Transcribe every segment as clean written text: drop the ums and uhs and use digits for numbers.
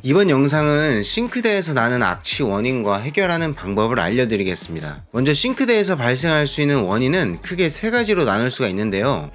이번 영상은 싱크대에서 나는 악취 원인과 해결하는 방법을 알려드리겠습니다. 먼저 싱크대에서 발생할 수 있는 원인은 크게 세 가지로 나눌 수가 있는데요.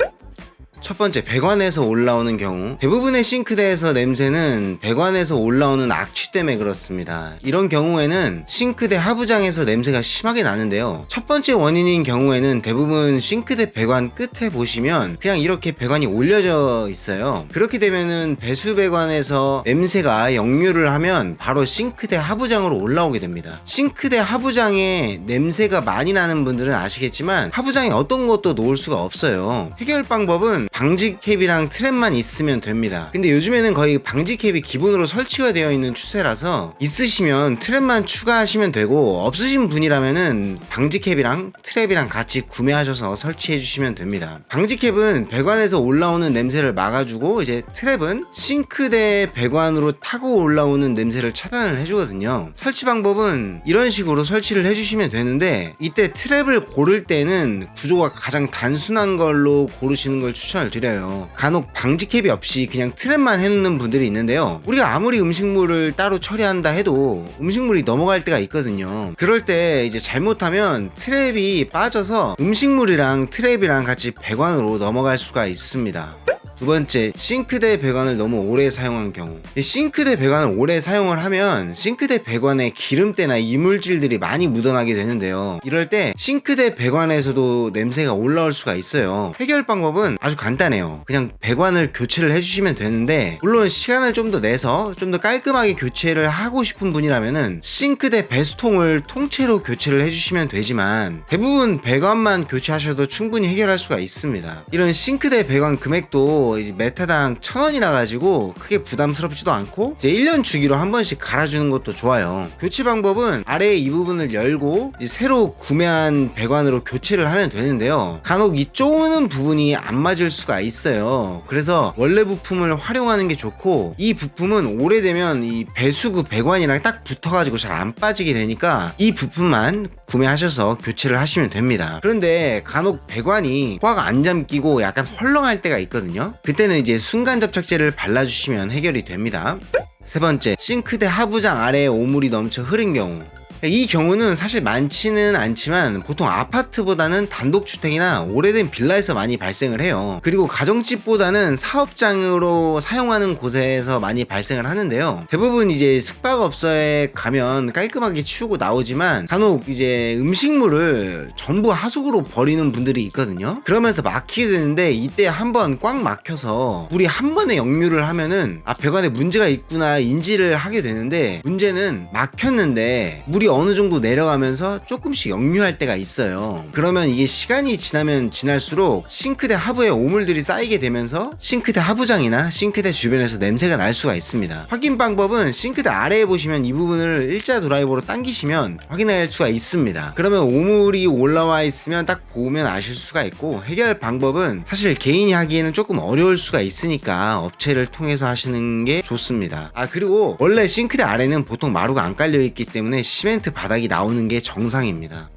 첫 번째, 배관에서 올라오는 경우. 대부분의 싱크대에서 냄새는 배관에서 올라오는 악취 때문에 그렇습니다. 이런 경우에는 싱크대 하부장에서 냄새가 심하게 나는데요. 첫 번째 원인인 경우에는 대부분 싱크대 배관 끝에 보시면 그냥 이렇게 배관이 올려져 있어요. 그렇게 되면은 배수 배관에서 냄새가 역류를 하면 바로 싱크대 하부장으로 올라오게 됩니다. 싱크대 하부장에 냄새가 많이 나는 분들은 아시겠지만 하부장에 어떤 것도 놓을 수가 없어요. 해결 방법은 방지 캡이랑 트랩만 있으면 됩니다. 근데 요즘에는 거의 방지 캡이 기본으로 설치가 되어 있는 추세라서 있으시면 트랩만 추가하시면 되고, 없으신 분이라면은 방지 캡이랑 트랩이랑 같이 구매하셔서 설치해 주시면 됩니다. 방지 캡은 배관에서 올라오는 냄새를 막아주고, 이제 트랩은 싱크대 배관으로 타고 올라오는 냄새를 차단을 해주거든요. 설치 방법은 이런 식으로 설치를 해주시면 되는데, 이때 트랩을 고를 때는 구조가 가장 단순한 걸로 고르시는 걸 추천을 드려요. 간혹 방지 캡이 없이 그냥 트랩만 해놓는 분들이 있는데요. 우리가 아무리 음식물을 따로 처리한다 해도 음식물이 넘어갈 때가 있거든요. 그럴 때 이제 잘못하면 트랩이 빠져서 음식물이랑 트랩이랑 같이 배관으로 넘어갈 수가 있습니다. 두 번째, 싱크대 배관을 너무 오래 사용한 경우. 싱크대 배관을 오래 사용을 하면 싱크대 배관에 기름때나 이물질들이 많이 묻어나게 되는데요. 이럴 때 싱크대 배관에서도 냄새가 올라올 수가 있어요. 해결 방법은 아주 간단해요. 그냥 배관을 교체를 해주시면 되는데, 물론 시간을 좀 더 내서 좀 더 깔끔하게 교체를 하고 싶은 분이라면은 싱크대 배수통을 통째로 교체를 해주시면 되지만, 대부분 배관만 교체하셔도 충분히 해결할 수가 있습니다. 이런 싱크대 배관 금액도 이제 메타당 1,000원이라 가지고 크게 부담스럽지도 않고, 이제 1년 주기로 한 번씩 갈아주는 것도 좋아요. 교체 방법은 아래 이 부분을 열고 이제 새로 구매한 배관으로 교체를 하면 되는데요. 간혹 이 쪼는 부분이 안 맞을 수가 있어요. 그래서 원래 부품을 활용하는 게 좋고, 이 부품은 오래되면 이 배수구 배관이랑 딱 붙어가지고 잘 안 빠지게 되니까 이 부품만 구매하셔서 교체를 하시면 됩니다. 그런데 간혹 배관이 꽉 안 잠기고 약간 헐렁할 때가 있거든요. 그때는 이제 순간 접착제를 발라주시면 해결이 됩니다. 세 번째, 싱크대 하부장 아래에 오물이 넘쳐 흐른 경우. 이 경우는 사실 많지는 않지만 보통 아파트보다는 단독주택이나 오래된 빌라에서 많이 발생을 해요. 그리고 가정집보다는 사업장으로 사용하는 곳에서 많이 발생을 하는데요. 대부분 이제 숙박업소에 가면 깔끔하게 치우고 나오지만 간혹 이제 음식물을 전부 하수구로 버리는 분들이 있거든요. 그러면서 막히게 되는데, 이때 한번 꽉 막혀서 물이 한 번에 역류를 하면은 배관에 문제가 있구나 인지를 하게 되는데, 문제는 막혔는데 물이 어느 정도 내려가면서 조금씩 역류할 때가 있어요. 그러면 이게 시간이 지나면 지날수록 싱크대 하부에 오물들이 쌓이게 되면서 싱크대 하부장이나 싱크대 주변에서 냄새가 날 수가 있습니다. 확인 방법은 싱크대 아래에 보시면 이 부분을 일자 드라이버로 당기시면 확인할 수가 있습니다. 그러면 오물이 올라와 있으면 딱 보면 아실 수가 있고, 해결 방법은 사실 개인이 하기에는 조금 어려울 수가 있으니까 업체를 통해서 하시는 게 좋습니다. 그리고 원래 싱크대 아래는 보통 마루가 안 깔려 있기 때문에 시멘트 바닥이 나오는 게 정상입니다.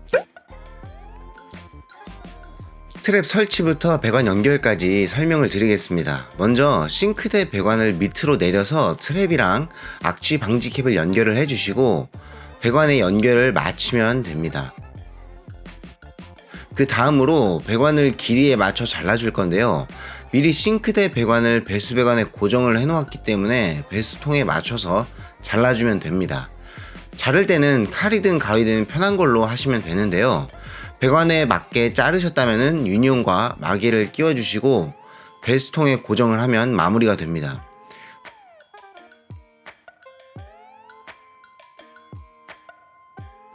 트랩 설치부터 배관 연결까지 설명을 드리겠습니다. 먼저 싱크대 배관을 밑으로 내려서 트랩이랑 악취 방지 캡을 연결을 해주시고 배관의 연결을 마치면 됩니다. 그 다음으로 배관을 길이에 맞춰 잘라줄 건데요. 미리 싱크대 배관을 배수 배관에 고정을 해놓았기 때문에 배수통에 맞춰서 잘라주면 됩니다. 자를 때는 칼이든 가위든 편한 걸로 하시면 되는데요. 배관에 맞게 자르셨다면 유니온과 마개를 끼워주시고 배수통에 고정을 하면 마무리가 됩니다.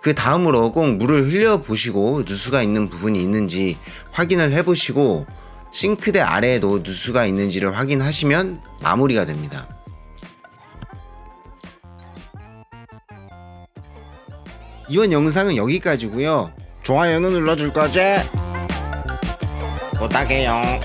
그 다음으로 꼭 물을 흘려보시고 누수가 있는 부분이 있는지 확인을 해보시고 싱크대 아래에도 누수가 있는지를 확인하시면 마무리가 됩니다. 이번 영상은 여기까지고요. 좋아요는 눌러줄 거지? 부탁해요.